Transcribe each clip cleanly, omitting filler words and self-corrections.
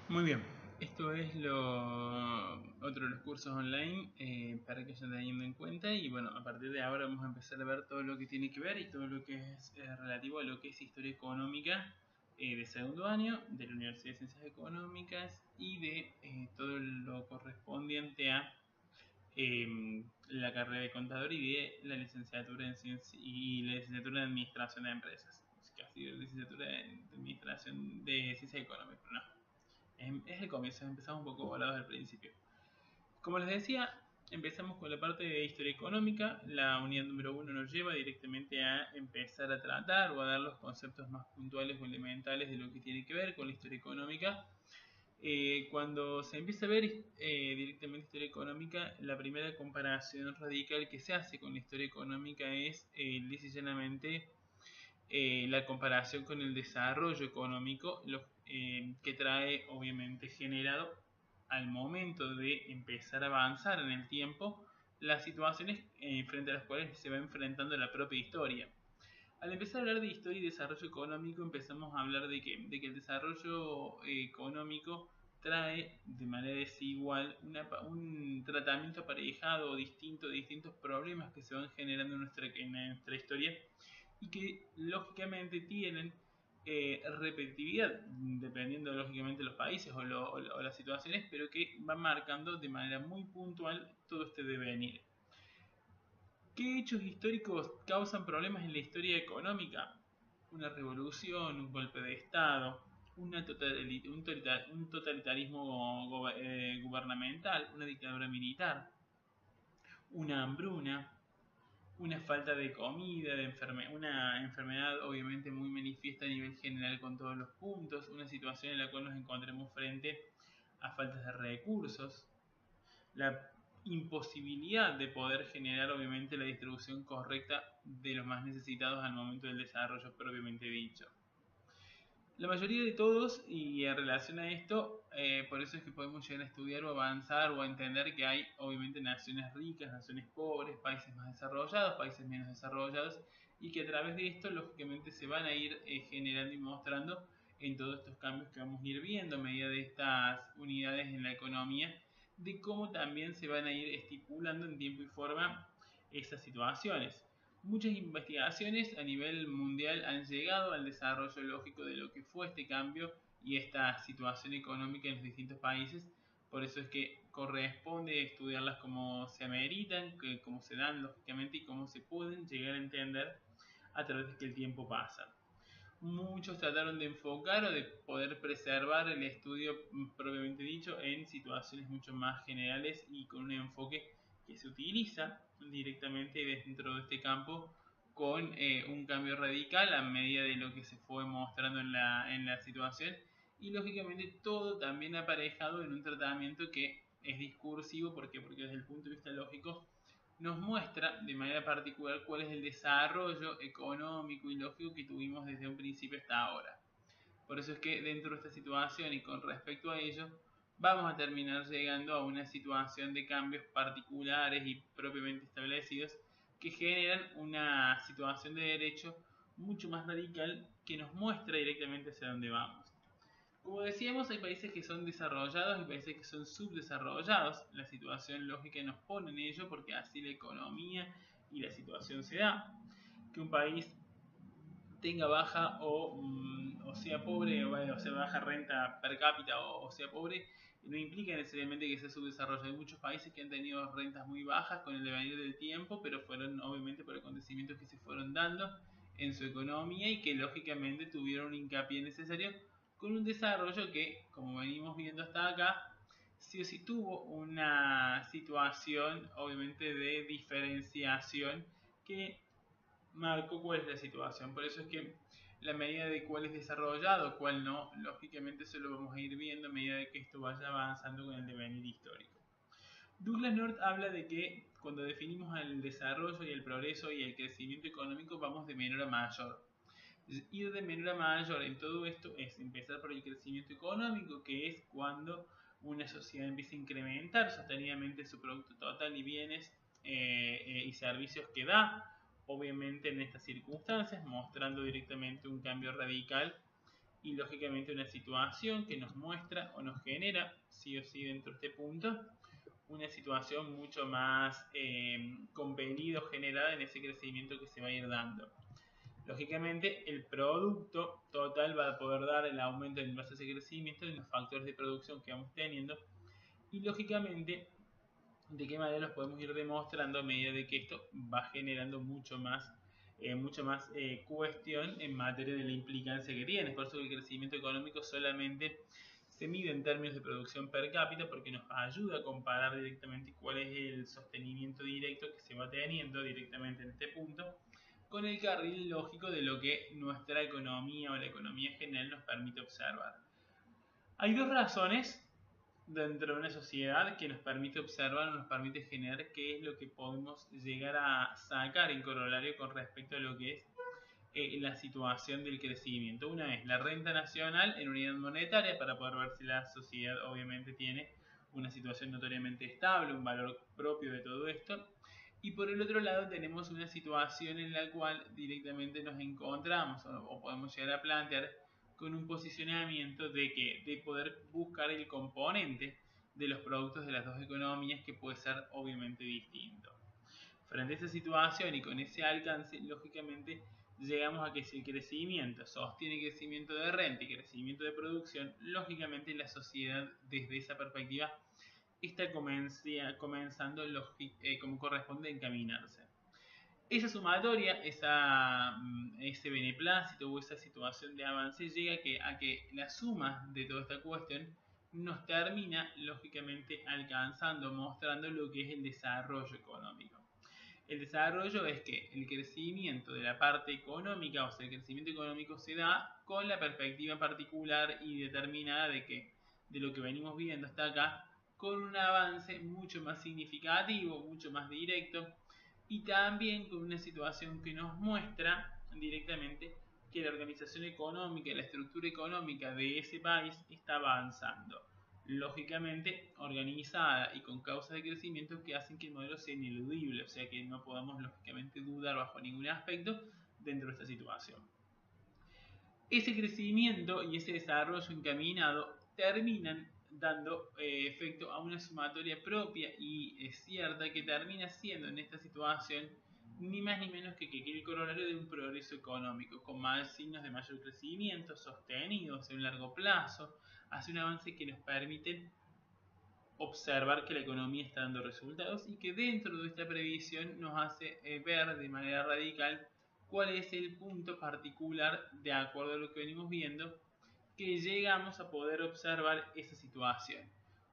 Muy bien, esto es otro de los cursos online para que vayan teniendo en cuenta y bueno, a partir de ahora vamos a empezar a ver todo lo que tiene que ver y todo lo que es relativo a lo que es historia económica de segundo año de la Universidad de Ciencias Económicas y de todo lo correspondiente a la carrera de contador y de la licenciatura en ciencia y la licenciatura en administración de empresas, casi la licenciatura de administración de ciencias económicas, pero no. Es el comienzo, empezamos un poco volados al principio. Como les decía, empezamos con la parte de historia económica. La unidad número 1 nos lleva directamente a empezar a tratar o a dar los conceptos más puntuales o elementales de lo que tiene que ver con la historia económica. Cuando se empieza a ver directamente historia económica, la primera comparación radical que se hace con la historia económica es lisa y llanamente la comparación con el desarrollo económico que trae obviamente generado al momento de empezar a avanzar en el tiempo las situaciones frente a las cuales se va enfrentando la propia historia. Al empezar a hablar de historia y desarrollo económico empezamos a hablar de que el desarrollo económico trae de manera desigual un tratamiento aparejado o distinto de distintos problemas que se van generando en nuestra historia y que lógicamente tienen repetitividad, dependiendo lógicamente de los países o las situaciones, pero que van marcando de manera muy puntual todo este devenir. ¿Qué hechos históricos causan problemas en la historia económica? Una revolución, un golpe de Estado, un totalitarismo gubernamental, una dictadura militar, una hambruna, una falta de comida, una enfermedad obviamente muy manifiesta a nivel general con todos los puntos, una situación en la cual nos encontremos frente a faltas de recursos, la imposibilidad de poder generar obviamente la distribución correcta de los más necesitados al momento del desarrollo propiamente dicho. La mayoría de todos, y en relación a esto, por eso es que podemos llegar a estudiar o avanzar o a entender que hay obviamente naciones ricas, naciones pobres, países más desarrollados, países menos desarrollados, y que a través de esto lógicamente se van a ir generando y mostrando en todos estos cambios que vamos a ir viendo a medida de estas unidades en la economía, de cómo también se van a ir estipulando en tiempo y forma esas situaciones. Muchas investigaciones a nivel mundial han llegado al desarrollo lógico de lo que fue este cambio y esta situación económica en los distintos países. Por eso es que corresponde estudiarlas como se ameritan, cómo se dan lógicamente y cómo se pueden llegar a entender a través de que el tiempo pasa. Muchos trataron de enfocar o de poder preservar el estudio propiamente dicho en situaciones mucho más generales y con un enfoque que se utiliza directamente dentro de este campo con un cambio radical a medida de lo que se fue mostrando en la situación y lógicamente todo también aparejado en un tratamiento que es discursivo porque desde el punto de vista lógico nos muestra de manera particular cuál es el desarrollo económico y lógico que tuvimos desde un principio hasta ahora. Por eso es que dentro de esta situación y con respecto a ello, vamos a terminar llegando a una situación de cambios particulares y propiamente establecidos que generan una situación de derecho mucho más radical que nos muestra directamente hacia dónde vamos. Como decíamos, hay países que son desarrollados y países que son subdesarrollados. La situación lógica nos pone en ello porque así la economía y la situación se da. Que un país tenga baja o sea pobre, o sea baja renta per cápita o sea pobre, no implica necesariamente que sea subdesarrollo. Hay muchos países que han tenido rentas muy bajas con el devenir del tiempo, pero fueron obviamente por acontecimientos que se fueron dando en su economía y que lógicamente tuvieron un hincapié necesario con un desarrollo que, como venimos viendo hasta acá, sí o sí tuvo una situación obviamente de diferenciación que marcó cuál es la situación. Por eso es que la medida de cuál es desarrollado, cuál no, lógicamente eso lo vamos a ir viendo a medida de que esto vaya avanzando con el devenir histórico. Douglas North habla de que cuando definimos el desarrollo y el progreso y el crecimiento económico vamos de menor a mayor. Ir de menor a mayor en todo esto es empezar por el crecimiento económico, que es cuando una sociedad empieza a incrementar sostenidamente su producto total y bienes y servicios que da, obviamente en estas circunstancias, mostrando directamente un cambio radical y lógicamente una situación que nos muestra o nos genera, sí o sí dentro de este punto, una situación mucho más convenido generada en ese crecimiento que se va a ir dando. Lógicamente, el producto total va a poder dar el aumento en base a ese crecimiento en los factores de producción que vamos teniendo y lógicamente de qué manera los podemos ir demostrando a medida de que esto va generando mucho más cuestión en materia de la implicancia que tiene. Por eso el crecimiento económico solamente se mide en términos de producción per cápita porque nos ayuda a comparar directamente cuál es el sostenimiento directo que se va teniendo directamente en este punto con el carril lógico de lo que nuestra economía o la economía general nos permite observar. Hay dos razones dentro de una sociedad que nos permite observar, nos permite generar qué es lo que podemos llegar a sacar en corolario con respecto a lo que es la situación del crecimiento. Una es la renta nacional en unidad monetaria para poder ver si la sociedad obviamente tiene una situación notoriamente estable, un valor propio de todo esto. Y por el otro lado tenemos una situación en la cual directamente nos encontramos o podemos llegar a plantear con un posicionamiento de poder buscar el componente de los productos de las dos economías que puede ser obviamente distinto. Frente a esa situación y con ese alcance, lógicamente llegamos a que si el crecimiento sostiene crecimiento de renta y crecimiento de producción, lógicamente la sociedad desde esa perspectiva está comenzando como corresponde a encaminarse. Esa sumatoria, ese beneplácito o esa situación de avance llega a que la suma de toda esta cuestión nos termina lógicamente alcanzando, mostrando lo que es el desarrollo económico. El desarrollo es que el crecimiento de la parte económica, o sea, el crecimiento económico se da con la perspectiva particular y determinada de lo que venimos viendo hasta acá, con un avance mucho más significativo, mucho más directo, y también con una situación que nos muestra directamente que la organización económica, la estructura económica de ese país está avanzando, lógicamente organizada y con causas de crecimiento que hacen que el modelo sea ineludible, o sea que no podamos lógicamente dudar bajo ningún aspecto dentro de esta situación. Ese crecimiento y ese desarrollo encaminado terminan dando efecto a una sumatoria propia y cierta que termina siendo en esta situación ni más ni menos que el corolario de un progreso económico con más signos de mayor crecimiento sostenido hacia un largo plazo, hacia un avance que nos permite observar que la economía está dando resultados y que dentro de esta previsión nos hace ver de manera radical cuál es el punto particular de acuerdo a lo que venimos viendo que llegamos a poder observar esa situación.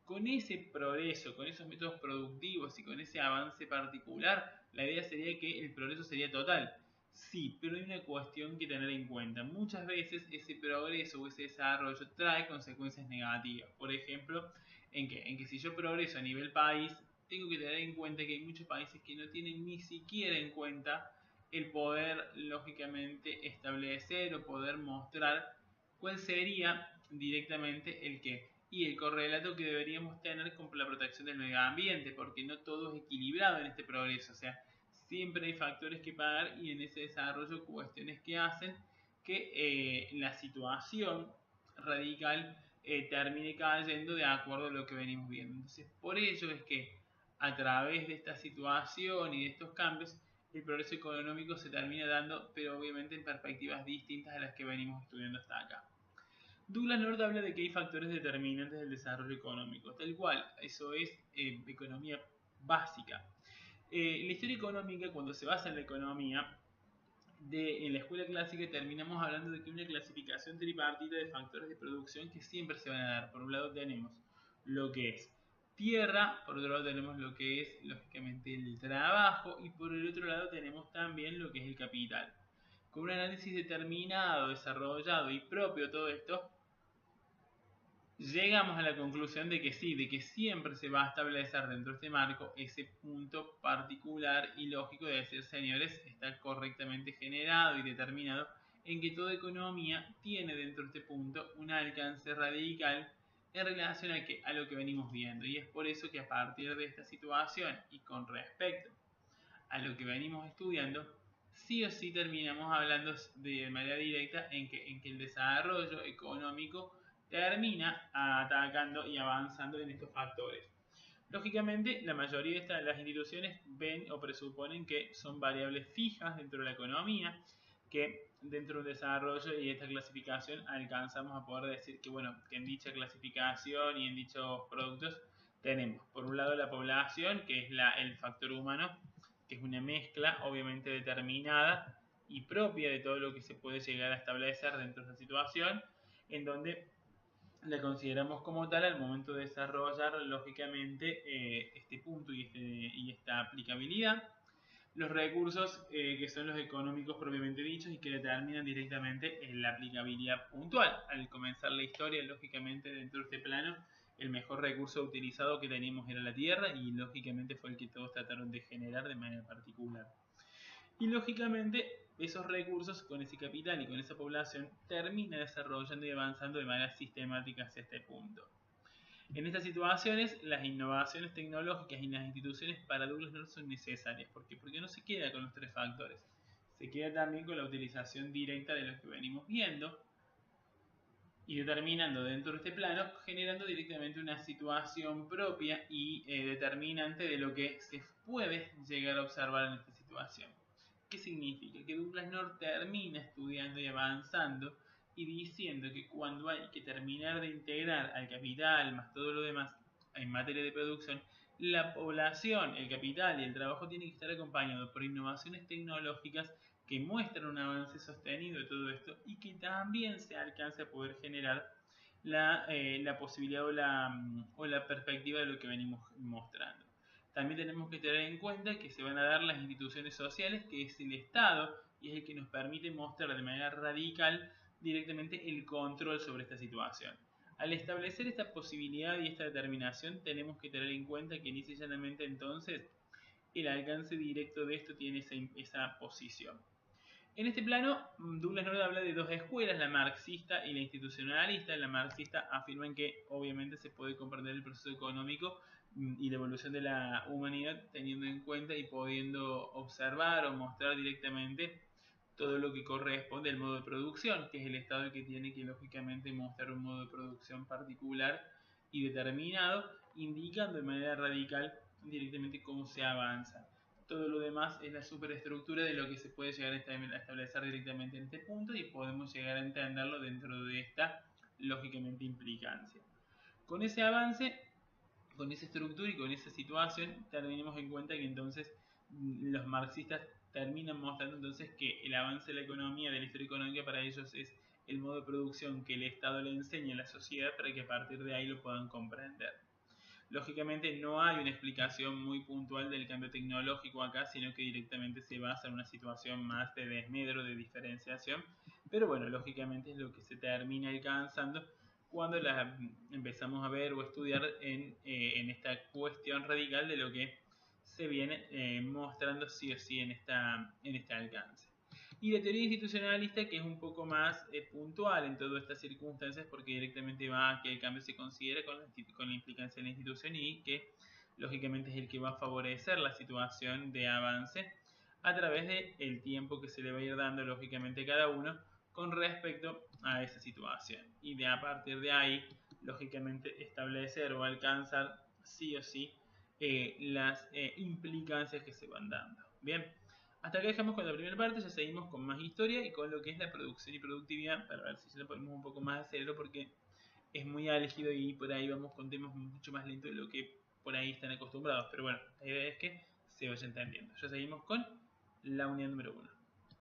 Con ese progreso, con esos métodos productivos y con ese avance particular, la idea sería que el progreso sería total. Sí, pero hay una cuestión que tener en cuenta. Muchas veces ese progreso o ese desarrollo trae consecuencias negativas. Por ejemplo, ¿en qué? En que si yo progreso a nivel país, tengo que tener en cuenta que hay muchos países que no tienen ni siquiera en cuenta el poder, lógicamente, establecer o poder mostrar cuál sería directamente el qué y el correlato que deberíamos tener con la protección del medio ambiente, porque no todo es equilibrado en este progreso, o sea, siempre hay factores que pagar y en ese desarrollo cuestiones que hacen que la situación radical termine cayendo de acuerdo a lo que venimos viendo. Entonces, por ello es que a través de esta situación y de estos cambios, el progreso económico se termina dando, pero obviamente en perspectivas distintas a las que venimos estudiando hasta acá. Douglas North habla de que hay factores determinantes del desarrollo económico, tal cual, eso es economía básica. La historia económica, cuando se basa en la economía, en la escuela clásica terminamos hablando de que una clasificación tripartita de factores de producción que siempre se van a dar. Por un lado tenemos lo que es tierra, por otro lado tenemos lo que es lógicamente el trabajo y por el otro lado tenemos también lo que es el capital. Con un análisis determinado, desarrollado y propio todo esto, llegamos a la conclusión de que sí, de que siempre se va a establecer dentro de este marco ese punto particular y lógico de decir, señores, está correctamente generado y determinado en que toda economía tiene dentro de este punto un alcance radical en relación a lo que venimos viendo. Y es por eso que a partir de esta situación y con respecto a lo que venimos estudiando, sí o sí terminamos hablando de manera directa en que el desarrollo económico termina atacando y avanzando en estos factores. Lógicamente, la mayoría de las instituciones ven o presuponen que son variables fijas dentro de la economía, que dentro del desarrollo y esta clasificación alcanzamos a poder decir que, bueno, que en dicha clasificación y en dichos productos tenemos, por un lado, la población, que es el factor humano, que es una mezcla obviamente determinada y propia de todo lo que se puede llegar a establecer dentro de esta situación, en donde la consideramos como tal al momento de desarrollar lógicamente este punto y esta aplicabilidad. Los recursos que son los económicos propiamente dichos y que determinan directamente la aplicabilidad puntual. Al comenzar la historia, lógicamente dentro de este plano, el mejor recurso utilizado que teníamos era la tierra y lógicamente fue el que todos trataron de generar de manera particular. Y lógicamente esos recursos con ese capital y con esa población termina desarrollando y avanzando de manera sistemática hacia este punto. En estas situaciones, las innovaciones tecnológicas y las instituciones para Douglas North son necesarias. ¿Por qué? Porque no se queda con los tres factores. Se queda también con la utilización directa de lo que venimos viendo y determinando dentro de este plano, generando directamente una situación propia y determinante de lo que se puede llegar a observar en esta situación. ¿Qué significa? Que Douglas North termina estudiando y avanzando y diciendo que cuando hay que terminar de integrar al capital más todo lo demás en materia de producción, la población, el capital y el trabajo tienen que estar acompañados por innovaciones tecnológicas que muestran un avance sostenido de todo esto y que también se alcance a poder generar la posibilidad o la perspectiva de lo que venimos mostrando. También tenemos que tener en cuenta que se van a dar las instituciones sociales, que es el Estado, y es el que nos permite mostrar de manera radical directamente el control sobre esta situación. Al establecer esta posibilidad y esta determinación, tenemos que tener en cuenta que lisa y llanamente entonces el alcance directo de esto tiene esa posición. En este plano, Douglas North habla de dos escuelas, la marxista y la institucionalista. La marxista afirman que obviamente se puede comprender el proceso económico y la evolución de la humanidad teniendo en cuenta y pudiendo observar o mostrar directamente todo lo que corresponde al modo de producción, que es el Estado el que tiene que lógicamente mostrar un modo de producción particular y determinado, indicando de manera radical directamente cómo se avanza. Todo lo demás es la superestructura de lo que se puede llegar a establecer directamente en este punto y podemos llegar a entenderlo dentro de esta, lógicamente, implicancia. Con ese avance, con esa estructura y con esa situación, tenemos en cuenta que entonces los marxistas terminan mostrando entonces que el avance de la economía, de la historia económica, para ellos es el modo de producción que el Estado le enseña a la sociedad para que a partir de ahí lo puedan comprender. Lógicamente no hay una explicación muy puntual del cambio tecnológico acá, sino que directamente se basa en una situación más de desmedro, de diferenciación, pero bueno, lógicamente es lo que se termina alcanzando cuando la empezamos a ver o estudiar en esta cuestión radical de lo que se viene mostrando sí o sí en este alcance. Y la teoría institucionalista, que es un poco más puntual en todas estas circunstancias, porque directamente va a que el cambio se considera con la implicancia de la institución y que lógicamente es el que va a favorecer la situación de avance a través del tiempo que se le va a ir dando lógicamente a cada uno con respecto a esa situación. Y de a partir de ahí, lógicamente, establecer o alcanzar sí o sí las implicancias que se van dando. Bien. Hasta acá dejamos con la primera parte, ya seguimos con más historia y con lo que es la producción y productividad, para ver si se lo ponemos un poco más de cero porque es muy álgido y por ahí vamos con temas mucho más lentos de lo que por ahí están acostumbrados. Pero bueno, la idea es que se vaya entendiendo. Ya seguimos con la unidad número 1.